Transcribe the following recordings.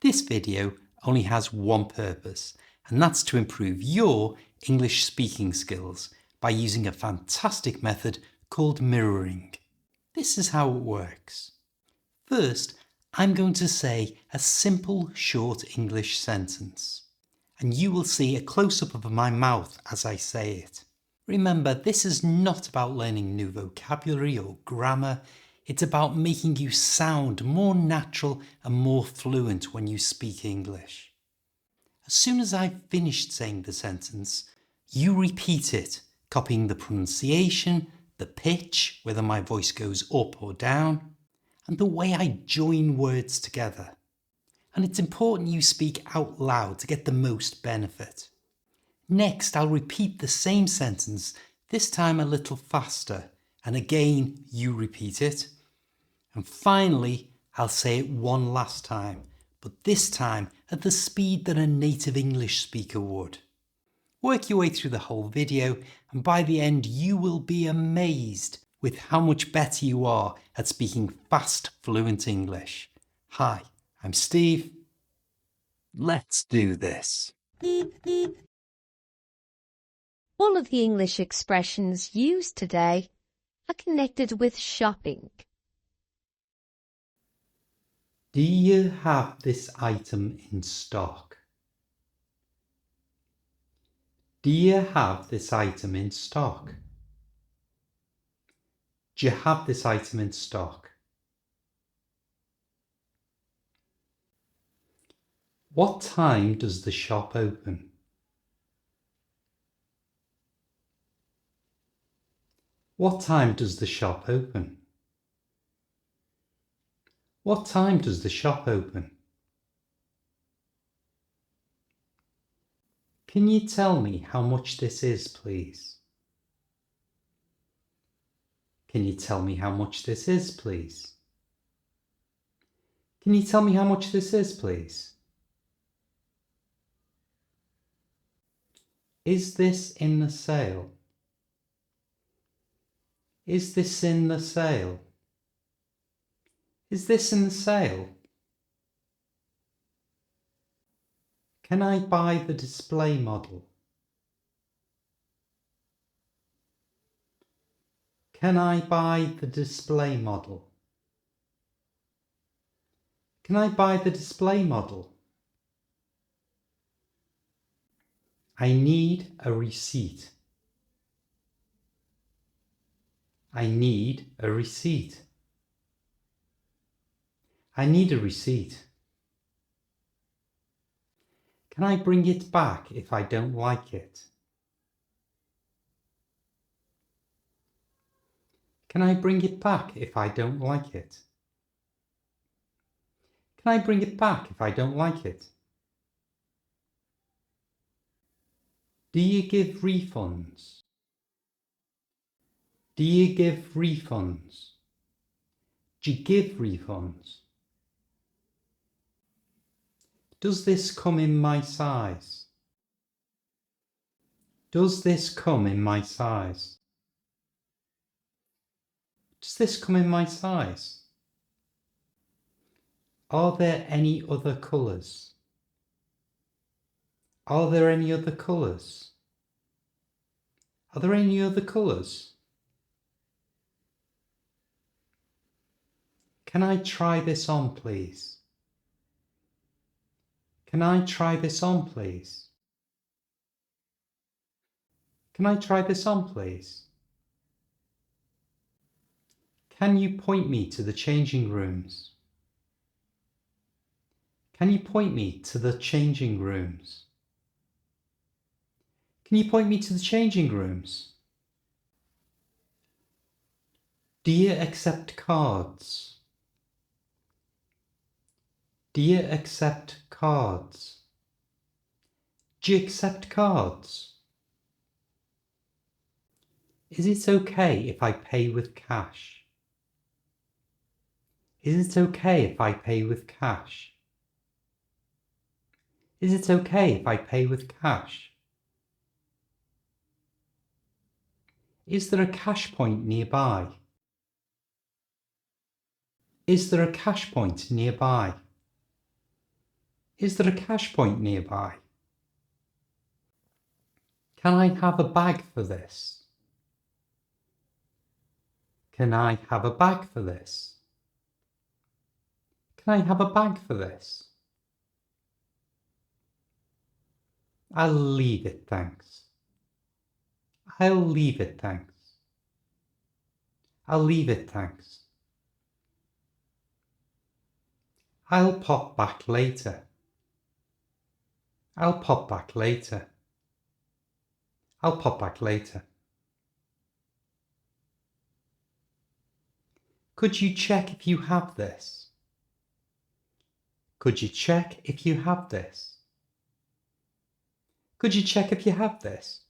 This video only has one purpose, and that's to improve your English speaking skills by using a fantastic method called mirroring. This is how it works. First, I'm going to say a simple short English sentence, and you will see a close-up of my mouth as I say it. Remember, this is not about learning new vocabulary or grammar. It's about making you sound more natural and more fluent when you speak English. As soon as I've finished saying the sentence, you repeat it, copying the pronunciation, the pitch, whether my voice goes up or down, and the way I join words together. And it's important you speak out loud to get the most benefit. Next, I'll repeat the same sentence, this time a little faster, and again you repeat it. And finally, I'll say it one last time, but this time at the speed that a native English speaker would. Work your way through the whole video, and by the end you will be amazed with how much better you are at speaking fast, fluent English. Hi, I'm Steve. Let's do this. All of the English expressions used today are connected with shopping. Do you have this item in stock? Do you have this item in stock? Do you have this item in stock? What time does the shop open? What time does the shop open? What time does the shop open? Can you tell me how much this is, please? Can you tell me how much this is, please? Can you tell me how much this is, please? Is this in the sale? Is this in the sale? Is this in the sale? Can I buy the display model? Can I buy the display model? Can I buy the display model? I need a receipt. I need a receipt. I need a receipt. Can I bring it back if I don't like it? Can I bring it back if I don't like it? Can I bring it back if I don't like it? Do you give refunds? Do you give refunds? Do you give refunds? Does this come in my size? Does this come in my size? Does this come in my size? Are there any other colours? Are there any other colours? Are there any other colours? Can I try this on, please? Can I try this on, please? Can I try this on, please? Can you point me to the changing rooms? Can you point me to the changing rooms? Can you point me to the changing rooms? Do you accept cards? Do you accept cards? Do you accept cards? Is it okay if I pay with cash? Is it okay if I pay with cash? Is it okay if I pay with cash? Is there a cash point nearby? Is there a cash point nearby? Is there a cash point nearby? Can I have a bag for this? Can I have a bag for this? Can I have a bag for this? I'll leave it, thanks. I'll leave it, thanks. I'll leave it, thanks. I'll pop back later. I'll pop back later. I'll pop back later. Could you check if you have this? Could you check if you have this? Could you check if you have this?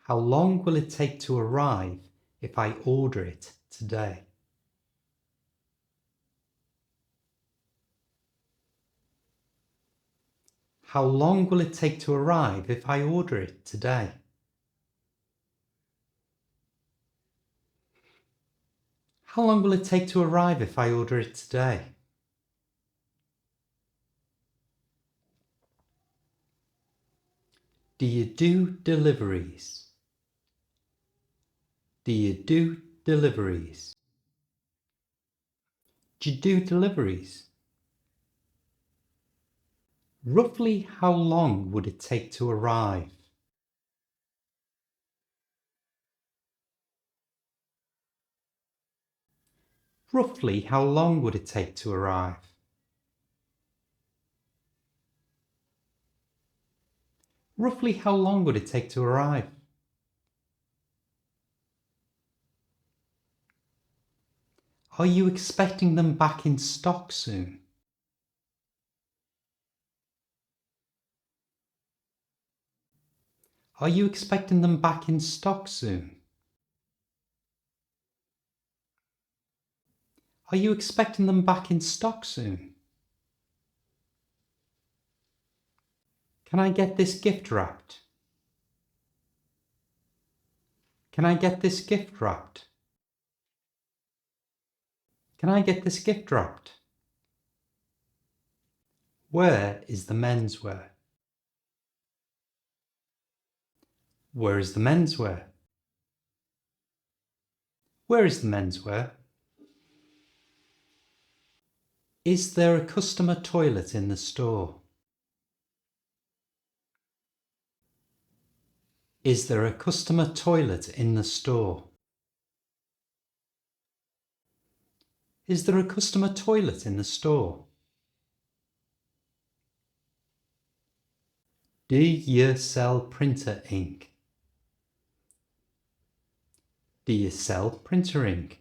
How long will it take to arrive if I order it today? How long will it take to arrive if I order it today? How long will it take to arrive if I order it today? Do you do deliveries? Do you do deliveries? Do you do deliveries? Roughly how long would it take to arrive? Roughly how long would it take to arrive? Roughly how long would it take to arrive? Are you expecting them back in stock soon? Are you expecting them back in stock soon? Are you expecting them back in stock soon? Can I get this gift wrapped? Can I get this gift wrapped? Can I get this gift wrapped? Where is the menswear? Where is the menswear? Where is the menswear? Is there a customer toilet in the store? Is there a customer toilet in the store? Is there a customer toilet in the store? Do you sell printer ink? Do you sell printer ink?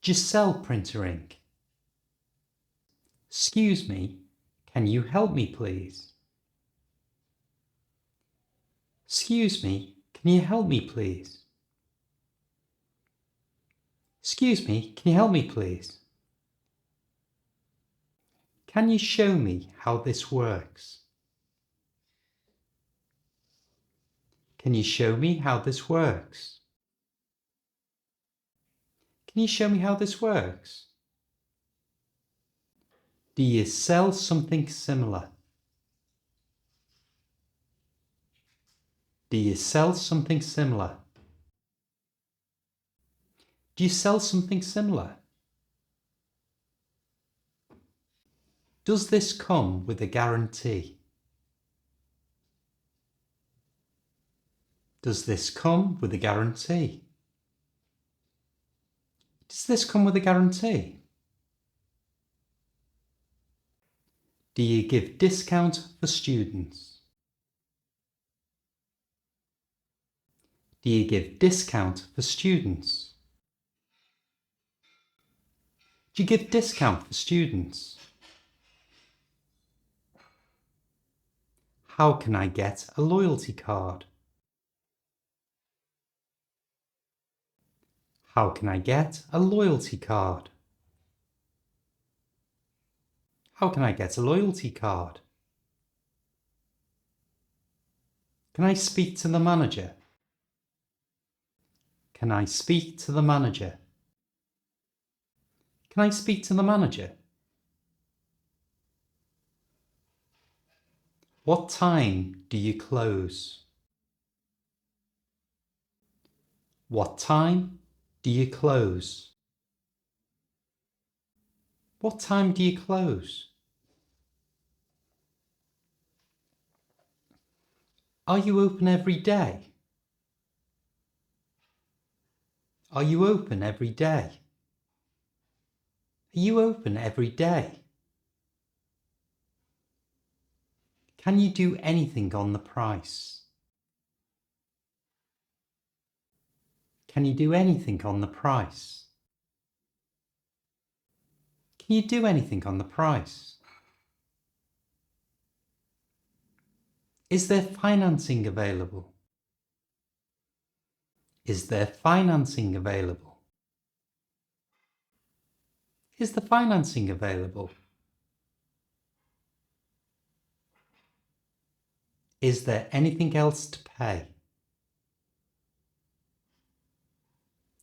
Do you sell printer ink? Excuse me, can you help me please? Excuse me, can you help me please? Excuse me, can you help me please? Can you show me how this works? Can you show me how this works? Can you show me how this works? Do you sell something similar? Do you sell something similar? Do you sell something similar? Does this come with a guarantee? Does this come with a guarantee? Does this come with a guarantee? Do you give discount for students? Do you give discount for students? Do you give discount for students? How can I get a loyalty card? How can I get a loyalty card? How can I get a loyalty card? Can I speak to the manager? Can I speak to the manager? Can I speak to the manager? What time do you close? What time do you close? What time do you close? Are you open every day? Are you open every day? Are you open every day? Can you do anything on the price? Can you do anything on the price? Can you do anything on the price? Is there financing available? Is there financing available? Is the financing available? Is there anything else to pay?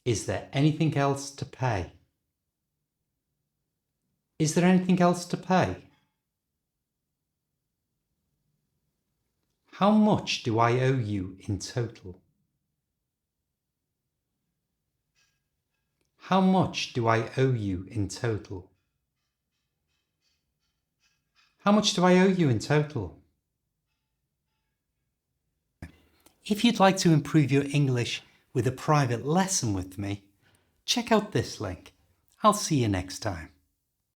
Is there anything else to pay? Is there anything else to pay? How much do I owe you in total? How much do I owe you in total? How much do I owe you in total? If you'd like to improve your English with a private lesson with me, check out this link. I'll see you next time.